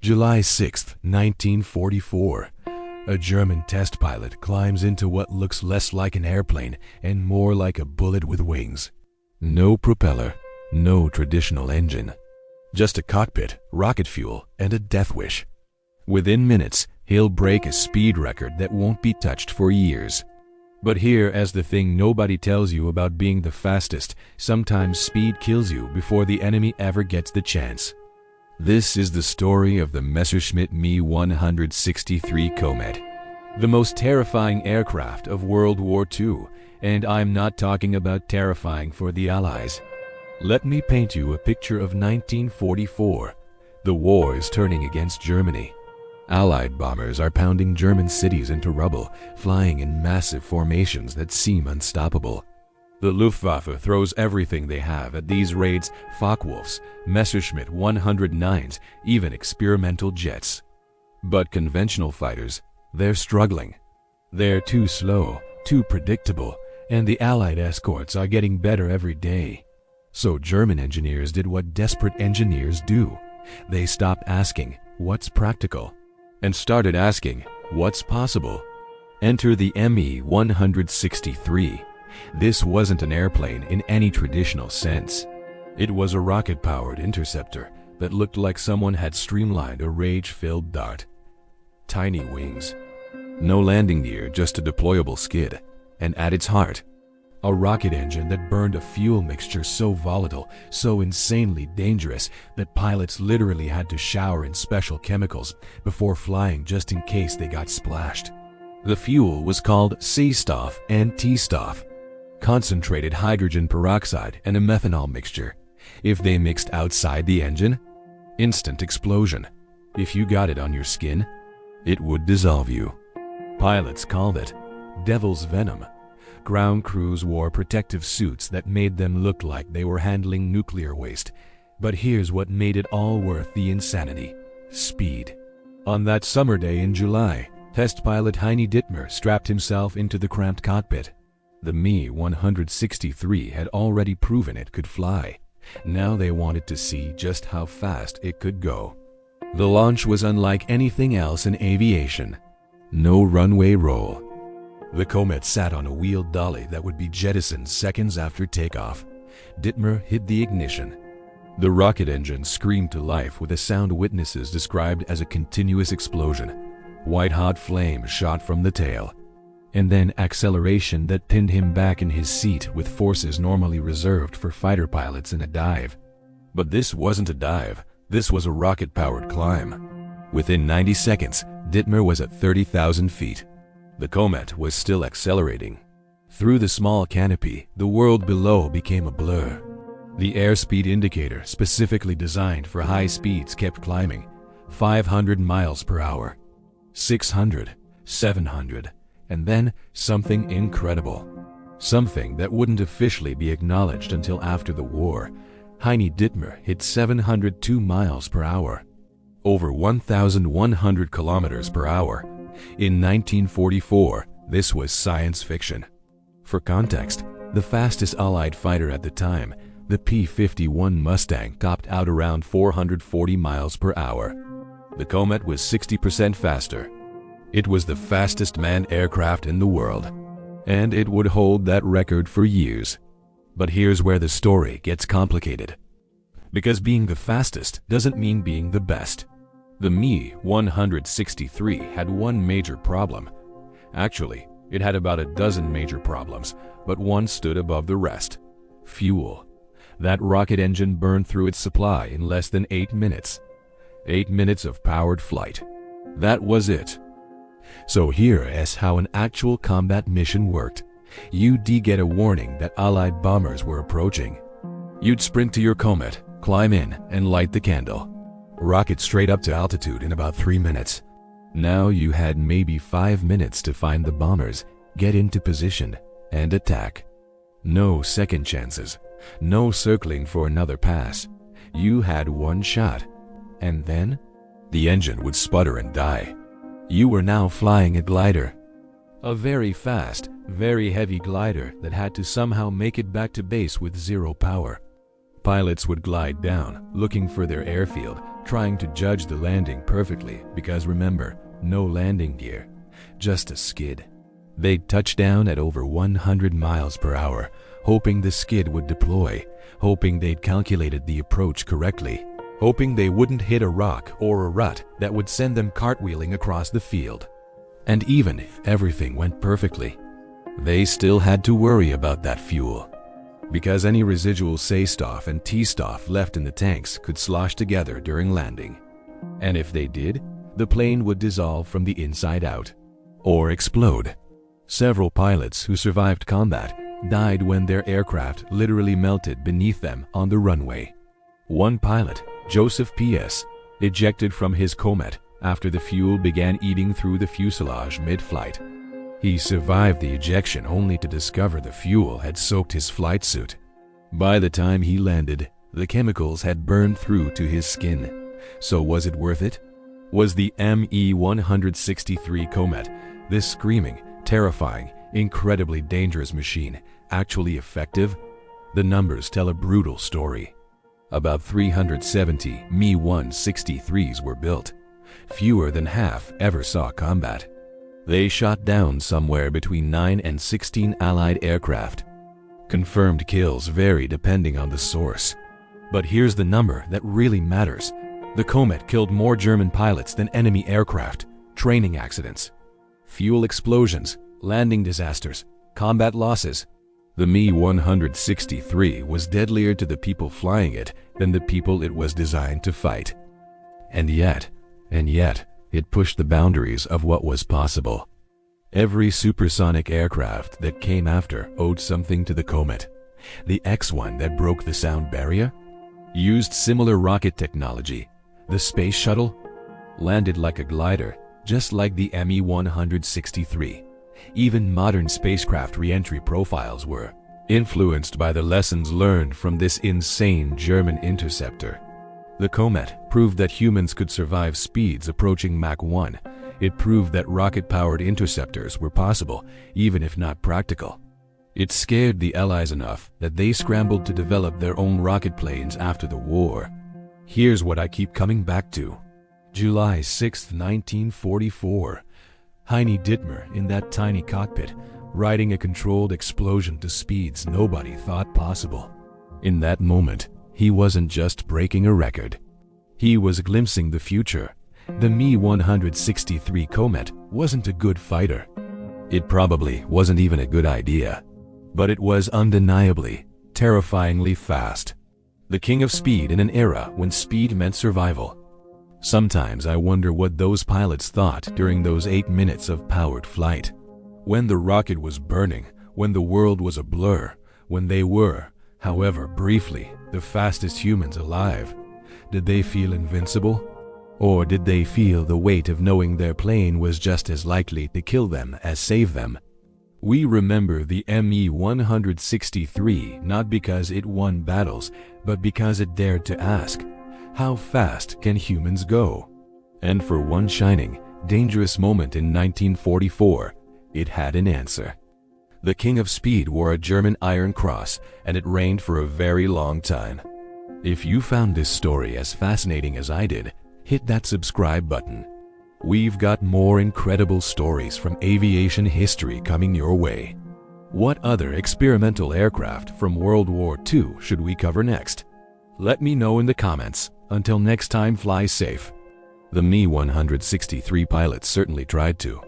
July 6, 1944. A German test pilot climbs into what looks less like an airplane and more like a bullet with wings. No propeller, no traditional engine. Just a cockpit, rocket fuel, and a death wish. Within minutes, he'll break a speed record that won't be touched for years. But here, as the thing nobody tells you about being the fastest, sometimes speed kills you before the enemy ever gets the chance. This is the story of the Messerschmitt Me 163 Komet, the most terrifying aircraft of World War II, and I'm not talking about terrifying for the Allies. Let me paint you a picture of 1944. The war is turning against Germany. Allied bombers are pounding German cities into rubble, flying in massive formations that seem unstoppable. The Luftwaffe throws everything they have at these raids: Focke-Wulfs, Messerschmitt 109s, even experimental jets. But conventional fighters, they're struggling. They're too slow, too predictable, and the Allied escorts are getting better every day. So German engineers did what desperate engineers do. They stopped asking, what's practical? And started asking, what's possible? Enter the Me 163. This wasn't an airplane in any traditional sense. It was a rocket-powered interceptor that looked like someone had streamlined a rage-filled dart. Tiny wings. No landing gear, just a deployable skid. And at its heart, a rocket engine that burned a fuel mixture so volatile, so insanely dangerous, that pilots literally had to shower in special chemicals before flying just in case they got splashed. The fuel was called C-Stoff and T-Stoff, concentrated hydrogen peroxide and a methanol mixture. If they mixed outside the engine, instant explosion. If you got it on your skin, it would dissolve you. Pilots called it devil's venom. Ground crews wore protective suits that made them look like they were handling nuclear waste. But here's what made it all worth the insanity: speed. On that summer day in July, test pilot Heini Dittmar strapped himself into the cramped cockpit. The Me 163 had already proven it could fly. Now they wanted to see just how fast it could go. The launch was unlike anything else in aviation. No runway roll. The Komet sat on a wheeled dolly that would be jettisoned seconds after takeoff. Dittmar hit the ignition. The rocket engine screamed to life with a sound witnesses described as a continuous explosion. White-hot flame shot from the tail. And then acceleration that pinned him back in his seat with forces normally reserved for fighter pilots in a dive. But this wasn't a dive. This was a rocket-powered climb. Within 90 seconds, Dittmar was at 30,000 feet. The Komet was still accelerating. Through the small canopy, the world below became a blur. The airspeed indicator, specifically designed for high speeds, kept climbing. 500 miles per hour. 600, 700, and then something incredible. Something that wouldn't officially be acknowledged until after the war. Heini Dittmar hit 702 miles per hour. Over 1,100 kilometers per hour. In 1944, this was science fiction. For context, the fastest Allied fighter at the time, the P-51 Mustang, topped out around 440 miles per hour. The Komet was 60% faster. It was the fastest manned aircraft in the world, and it would hold that record for years. But here's where the story gets complicated. Because being the fastest doesn't mean being the best. The Me 163 had one major problem. Actually, it had about a dozen major problems, but one stood above the rest: fuel. That rocket engine burned through its supply in less than 8 minutes. 8 minutes of powered flight. That was it. So here is how an actual combat mission worked. You'd get a warning that Allied bombers were approaching. You'd sprint to your Komet, climb in, and light the candle. Rocket straight up to altitude in about 3 minutes. Now you had maybe 5 minutes to find the bombers, get into position, and attack. No second chances. No circling for another pass. You had one shot. And then, the engine would sputter and die. You were now flying a glider. A very fast, very heavy glider that had to somehow make it back to base with zero power. Pilots would glide down, looking for their airfield, trying to judge the landing perfectly because remember, no landing gear, just a skid. They'd touch down at over 100 miles per hour, hoping the skid would deploy, hoping they'd calculated the approach correctly, hoping they wouldn't hit a rock or a rut that would send them cartwheeling across the field. And even if everything went perfectly, they still had to worry about that fuel, because any residual say-stuff and tea-stuff left in the tanks could slosh together during landing. And if they did, the plane would dissolve from the inside out, or explode. Several pilots who survived combat died when their aircraft literally melted beneath them on the runway. One pilot, Joseph P.S., ejected from his Komet after the fuel began eating through the fuselage mid-flight. He survived the ejection only to discover the fuel had soaked his flight suit. By the time he landed, the chemicals had burned through to his skin. So was it worth it? Was the Me-163 Komet, this screaming, terrifying, incredibly dangerous machine, actually effective? The numbers tell a brutal story. About 370 Me-163s were built. Fewer than half ever saw combat. They shot down somewhere between 9 and 16 Allied aircraft. Confirmed kills vary depending on the source. But here's the number that really matters. The Komet killed more German pilots than enemy aircraft, training accidents, fuel explosions, landing disasters, combat losses. The Me-163 was deadlier to the people flying it than the people it was designed to fight. And yet, it pushed the boundaries of what was possible. Every supersonic aircraft that came after owed something to the Komet. The X-1 that broke the sound barrier used similar rocket technology. The space shuttle landed like a glider, just like the Me-163. Even modern spacecraft re-entry profiles were influenced by the lessons learned from this insane German interceptor. The Komet proved that humans could survive speeds approaching Mach 1. It proved that rocket-powered interceptors were possible, even if not practical. It scared the Allies enough that they scrambled to develop their own rocket planes after the war. Here's what I keep coming back to. July 6, 1944. Heini Dittmar in that tiny cockpit, riding a controlled explosion to speeds nobody thought possible. In that moment, he wasn't just breaking a record. He was glimpsing the future. The Me-163 Komet wasn't a good fighter. It probably wasn't even a good idea. But it was undeniably, terrifyingly fast. The king of speed in an era when speed meant survival. Sometimes I wonder what those pilots thought during those 8 minutes of powered flight. When the rocket was burning, when the world was a blur, when they were, however briefly, the fastest humans alive. Did they feel invincible? Or did they feel the weight of knowing their plane was just as likely to kill them as save them? We remember the Me-163 not because it won battles, but because it dared to ask, how fast can humans go? And for one shining, dangerous moment in 1944, it had an answer. The King of Speed wore a German Iron Cross, and it reigned for a very long time. If you found this story as fascinating as I did, hit that subscribe button. We've got more incredible stories from aviation history coming your way. What other experimental aircraft from World War II should we cover next? Let me know in the comments. Until next time, fly safe. The Me-163 pilots certainly tried to.